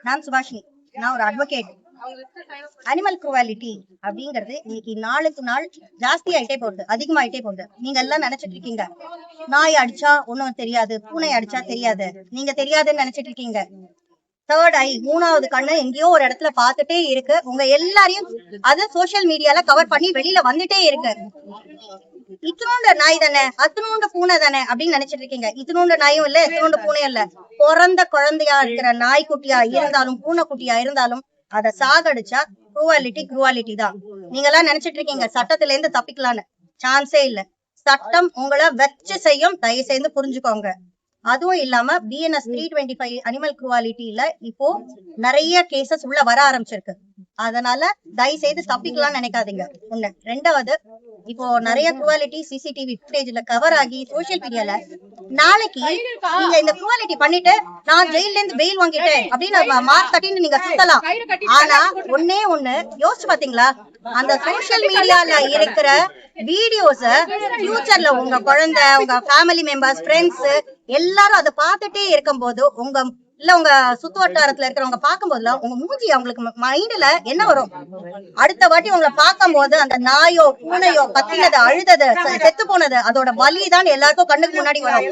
நான் சுபாஷினி. நான் ஒரு அட்வொகேட். அனிமல் குரூவாலிட்டி அப்படிங்கிறது இன்னைக்கு நாளுக்கு நாள் ஜாஸ்தி ஆயிட்டே போகுது, அதிகமாயிட்டே போகுது. நீங்க எல்லாம் நினைச்சிட்டு இருக்கீங்க நாய் அடிச்சா ஒண்ணும் தெரியாது, பூனை அடிச்சா தெரியாது, நீங்க தெரியாதுன்னு நினைச்சிட்டு இருக்கீங்க. தேர்ட் ஐ, மூணாவது கண்ணு எங்கேயோ ஒரு இடத்துல பாத்துட்டே இருக்கு. உங்க எல்லாரையும் அது சோசியல் மீடியால கவர் பண்ணி வெளியில வந்துட்டே இருக்கு. இத்தினோண்டு நாய் தானே, அத்தினோண்டு பூனை தானே அப்படின்னு நினைச்சிட்டு இருக்கீங்க. இத்தினோண்டு நாயும் இல்ல, இத்தினோண்டு பூனையும் இல்ல. பிறந்த குழந்தையா இருக்கிற நாய்க்குட்டியா இருந்தாலும் பூனைக்குட்டியா இருந்தாலும் அதை சாகடிச்சா குரூவாலிட்டி தான். நீங்க எல்லாம் நினைச்சிட்டு இருக்கீங்க சட்டத்துல இருந்து தப்பிக்கலான்னு. சான்ஸே இல்ல. சட்டம் உங்களை வச்சு செய்யும், தயவு செய்து புரிஞ்சுக்கோங்க. அதுவும் இல்லாம BNS 325 அனிமல் குரூவாலிட்டியில இப்போ நிறைய கேசஸ் உள்ள வர ஆரம்பிச்சிருக்கு. அதனால தயவு செய்து தப்பிக்கலாம்னு நினைக்காதீங்க. ஒண்ணு. ரெண்டாவது, இப்போ நிறைய குரூவாலிட்டி சிசிடிவி ஃபுட்டேஜ்ல கவர் ஆகி சோசியல் மீடியால நாளைக்கு நீங்க இந்த குரூவாலிட்டி பண்ணிட்டு நான் ஜெயில இருந்து பெயில் வாங்கிட்டேன் அப்படின்னு மார்க் தட்டின்னு நீங்க சுத்தலாம். ஆனா ஒண்ணே ஒண்ணு யோசிச்சு பாத்தீங்களா, அந்த சோசியல் மீடியால இருக்கிற வீடியோஸ ஃபியூச்சர்ல உங்க குழந்தை, உங்க ஃபேமிலி மெம்பர்ஸ், ஃப்ரெண்ட்ஸ் எல்லாரும் அதை பார்த்துட்டே இருக்கும் போது உங்க சுத்து வட்டாரத்துல இருக்கிறவங்க பார்க்கும் போதுல உங்க மூஞ்சி அவங்களுக்கு மைண்ட்ல என்ன வரும்? அடுத்த வாட்டி உங்களை பார்க்கும் போது அந்த நாயோ பூனையோ கத்தினது, அழுதது, செத்து போனது, அதோட வலிதான் எல்லாருக்கும் கண்ணுக்கு முன்னாடி வரும்.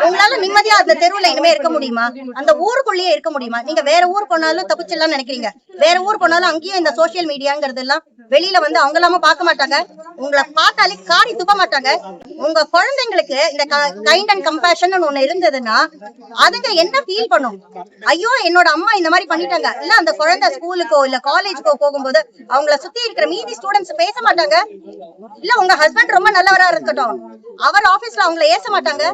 உங்களால நிம்மதியா அந்த தெருவுல இனிமே இருக்க முடியுமா? அந்த ஊருக்குள்ளேயே இருக்க முடியுமா? நீங்க வேற ஊர் போனாலும் தப்பிச்சிடலாம் நினைக்கிறீங்க. வேற ஊர் போனாலும் அங்கேயும் இந்த சோசியல் மீடியாங்கிறது எல்லாம் வெளியில வந்து அவங்க எல்லாம பார்க்க மாட்டாங்க. உங்களை பார்த்தாலே காரி துப்ப மாட்டாங்க. உங்க குழந்தைங்களுக்கு இந்த கைண்ட் அண்ட் கம்பேஷன் ஒண்ணு இருந்ததுன்னா அதுங்க என்ன ஃபீல் பண்ணும்? ஐயோ என்னோட அம்மா இந்த மாதிரி பண்ணிட்டாங்க. இல்ல அந்த குழந்தை ஸ்கூலுக்கோ இல்ல காலேஜுக்கோ போகும்போது அவங்கள சுத்தி இருக்கிற மீதி ஸ்டூடெண்ட்ஸ் பேச மாட்டாங்க. இல்ல உங்க ஹஸ்பண்ட் ரொம்ப நல்லவரா இருக்கட்டும், அவர் ஆபீஸ்ல அவங்கள ஏச மாட்டாங்க.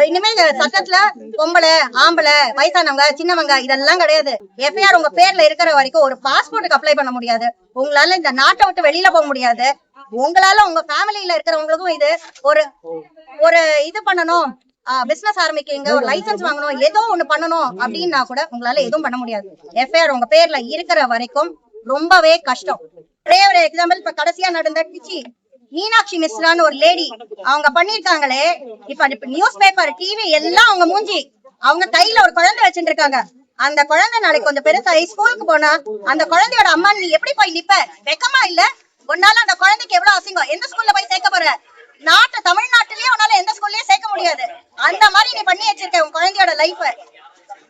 இனிமே சட்டத்துல பொம்பளை, ஆம்பளை, வயசானவங்க, சின்னவங்க இதெல்லாம் கிடையாது. FIR உங்க பேர்ல இருக்கிற வரைக்கும் ஒரு பாஸ்போர்ட்டுக்கு அப்ளை பண்ண முடியாது. உங்களால இந்த நாட்டை விட்டு வெளியில போக முடியாது. உங்களால உங்க ஃபேமிலியில இருக்கிறவங்களுக்கும் இது ஒரு இது பண்ணணும், பிசினஸ் ஆரம்பிக்கிறீங்க, ஒரு லைசன்ஸ் வாங்கணும், ஏதோ ஒண்ணு பண்ணணும் அப்படின்னா கூட உங்களால எதுவும் பண்ண முடியாது. FIR உங்க பேர்ல இருக்கிற வரைக்கும் ரொம்பவே கஷ்டம். ஒரே ஒரு எக்ஸாம்பிள், இப்ப கடைசியா நடந்த மீனாட்சி மிஸ்ரான்னு ஒரு லேடி அவங்க பண்ணிருக்காங்களே, இப்ப நியூஸ் பேப்பர், டிவி எல்லாம் அவங்க மூஞ்சி, அவங்க கையில ஒரு குழந்தை வச்சுட்டு இருக்காங்க. அந்த குழந்தை நாளைக்கு கொஞ்சம் பெருசாகி ஸ்கூலுக்கு போனா அந்த குழந்தையோட அம்மா நீ எப்படி போய் நிப்ப? வெக்கமா இல்ல? உன்னால அந்த குழந்தைக்கு எவ்வளவு அசிங்கம். எந்த ஸ்கூல்ல போய் சேர்க்க போற? தமிழ்நாட்டிலேயே உன்னால எந்த ஸ்கூல்லயும் சேர்க்க முடியாது. அந்த மாதிரி நீ பண்ணி வச்சிருக்க உன் குழந்தையோட லைஃப்.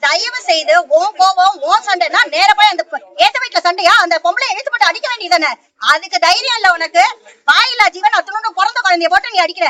தயவு செய்து உன் கோபம், உன் சண்டைனா நேர போய் அந்த ஏத்த வீட்டுல சண்டையா அந்த பொம்பளை எழுத்து போட்டு அடிக்க வேண்டியதானே? அதுக்கு தைரியம் இல்ல உனக்கு. வாயிலா ஜீவன் அத்தனோட பிறந்த குழந்தைய போட்டு நீ அடிக்கிற.